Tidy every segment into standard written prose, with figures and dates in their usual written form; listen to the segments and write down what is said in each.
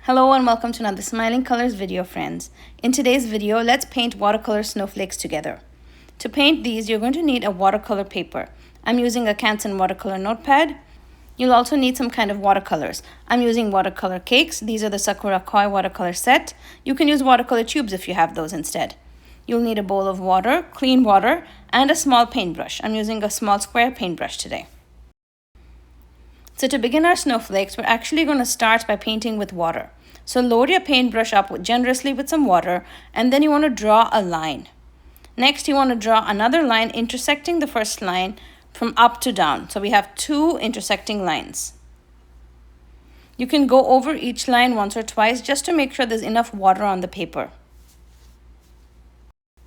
Hello and welcome to another Smiling Colors video, friends. In today's video, let's paint watercolor snowflakes together. To paint these, you're going to need a watercolor paper. I'm using a Canson watercolor notepad. You'll also need some kind of watercolors. I'm using watercolor cakes. These are the Sakura Koi watercolor set. You can use watercolor tubes if you have those instead. You'll need a bowl of water, clean water, and a small paintbrush. I'm using a small square paintbrush today. So to begin our snowflakes, we're actually going to start by painting with water. So load your paintbrush up generously with some water, and then you want to draw a line. Next, you want to draw another line intersecting the first line from up to down. So we have two intersecting lines. You can go over each line once or twice just to make sure there's enough water on the paper.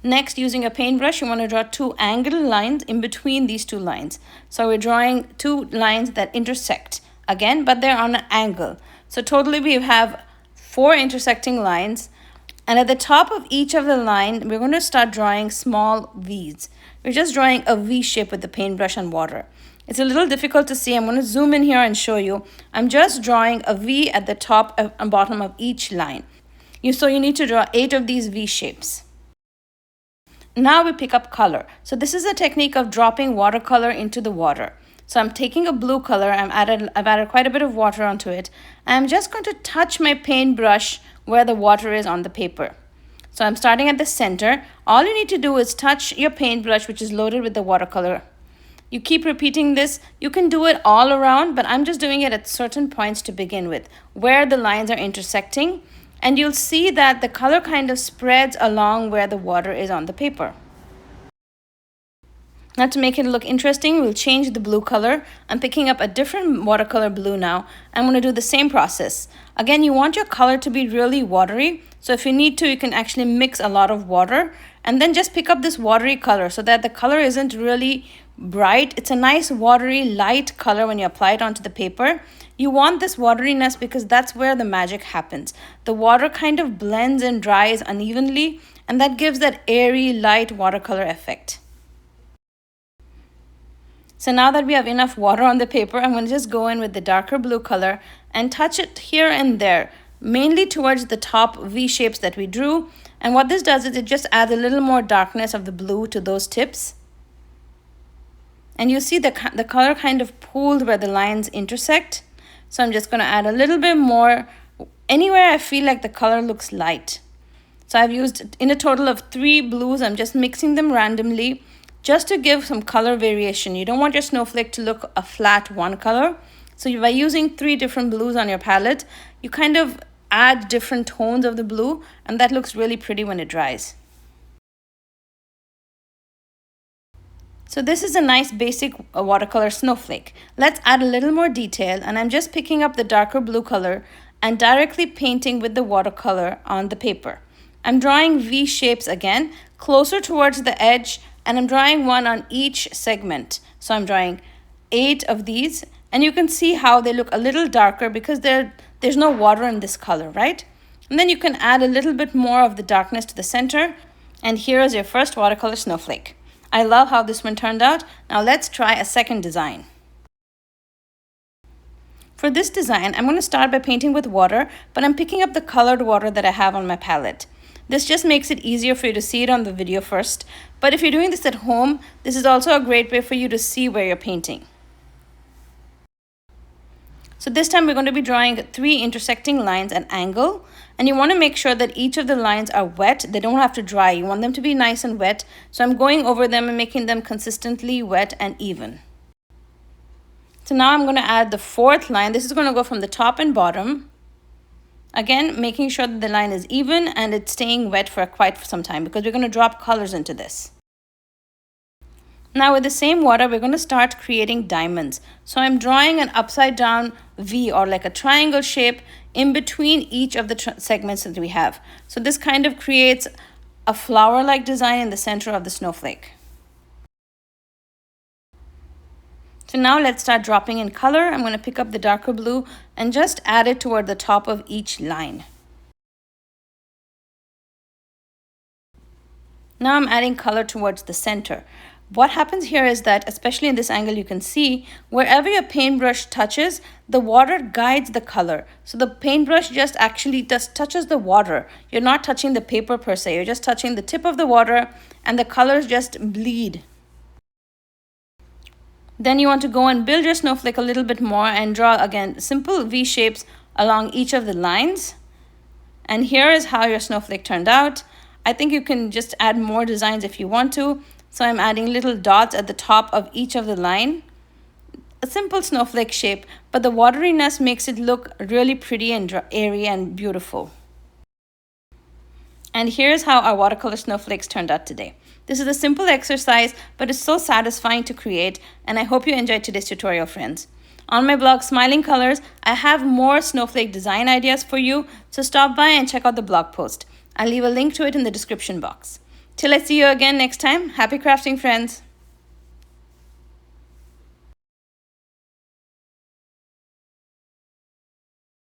Next, using a paintbrush, you want to draw two angled lines in between these two lines. So we're drawing two lines that intersect again, but they're on an angle. So totally we have 4 intersecting lines. And at the top of each of the line, we're going to start drawing small V's. We're just drawing a V shape with the paintbrush and water. It's a little difficult to see. I'm going to zoom in here and show you. I'm just drawing a V at the top and bottom of each line. So you need to draw 8 of these V shapes. Now we pick up color. So this is a technique of dropping watercolor into the water. So I'm taking a blue color, I've added quite a bit of water onto it. I'm just going to touch my paintbrush where the water is on the paper. So I'm starting at the center. All you need to do is touch your paintbrush, which is loaded with the watercolor. You keep repeating this. You can do it all around, but I'm just doing it at certain points to begin with, where the lines are intersecting. And you'll see that the color kind of spreads along where the water is on the paper. Now to make it look interesting, we'll change the blue color. I'm picking up a different watercolor blue now. I'm going to do the same process. Again, you want your color to be really watery. So if you need to, you can actually mix a lot of water and then just pick up this watery color so that the color isn't really bright. It's a nice watery light color when you apply it onto the paper. You want this wateriness because that's where the magic happens. The water kind of blends and dries unevenly, and that gives that airy light watercolor effect. So now that we have enough water on the paper, I'm going to just go in with the darker blue color and touch it here and there, mainly towards the top V shapes that we drew. And what this does is it just adds a little more darkness of the blue to those tips. And you see the color kind of pooled where the lines intersect. So I'm just going to add a little bit more anywhere I feel like the color looks light. So I've used in a total of 3 blues. I'm just mixing them randomly just to give some color variation. You don't want your snowflake to look a flat one color. So by using 3 different blues on your palette, you kind of add different tones of the blue, and that looks really pretty when it dries. So this is a nice basic watercolor snowflake. Let's add a little more detail, and I'm just picking up the darker blue color and directly painting with the watercolor on the paper. I'm drawing V shapes again, closer towards the edge, and I'm drawing one on each segment. So I'm drawing 8 of these, and you can see how they look a little darker because there's no water in this color, right? And then you can add a little bit more of the darkness to the center, and here is your first watercolor snowflake. I love how this one turned out. Now let's try a second design. For this design, I'm going to start by painting with water, but I'm picking up the colored water that I have on my palette. This just makes it easier for you to see it on the video first. But if you're doing this at home, this is also a great way for you to see where you're painting. So this time we're going to be drawing 3 intersecting lines at angle. And you want to make sure that each of the lines are wet. They don't have to dry. You want them to be nice and wet. So I'm going over them and making them consistently wet and even. So now I'm going to add the 4th line. This is going to go from the top and bottom. Again, making sure that the line is even and it's staying wet for quite some time because we're going to drop colors into this. Now with the same water, we're going to start creating diamonds. So I'm drawing an upside down V or like a triangle shape in between each of the segments that we have. So this kind of creates a flower-like design in the center of the snowflake. So now let's start dropping in color. I'm going to pick up the darker blue and just add it toward the top of each line. Now I'm adding color towards the center. what happens here is that, especially in this angle, you can see wherever your paintbrush touches, the water guides the color. So the paintbrush just actually just touches the water. You're not touching the paper per se. You're just touching the tip of the water and the colors just bleed. Then you want to go and build your snowflake a little bit more and draw, again, simple V shapes along each of the lines. And here is how your snowflake turned out. I think you can just add more designs if you want to. So I'm adding little dots at the top of each of the line. A simple snowflake shape, but the wateriness makes it look really pretty and airy and beautiful. And here's how our watercolor snowflakes turned out today. This is a simple exercise, but it's so satisfying to create, and I hope you enjoyed today's tutorial, friends. On my blog, Smiling Colors, I have more snowflake design ideas for you, so stop by and check out the blog post. I'll leave a link to it in the description box. Till I see you again next time, happy crafting, friends!